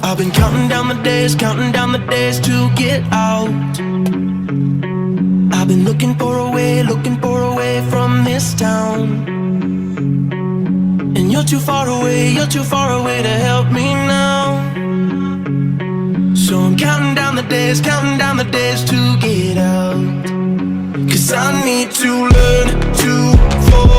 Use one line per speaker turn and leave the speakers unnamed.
I've been counting down the days to get out. I've been looking for a way from this town. And you're too far away to help me now. So I'm counting down the days to get out. 'Cause I need to learn to fall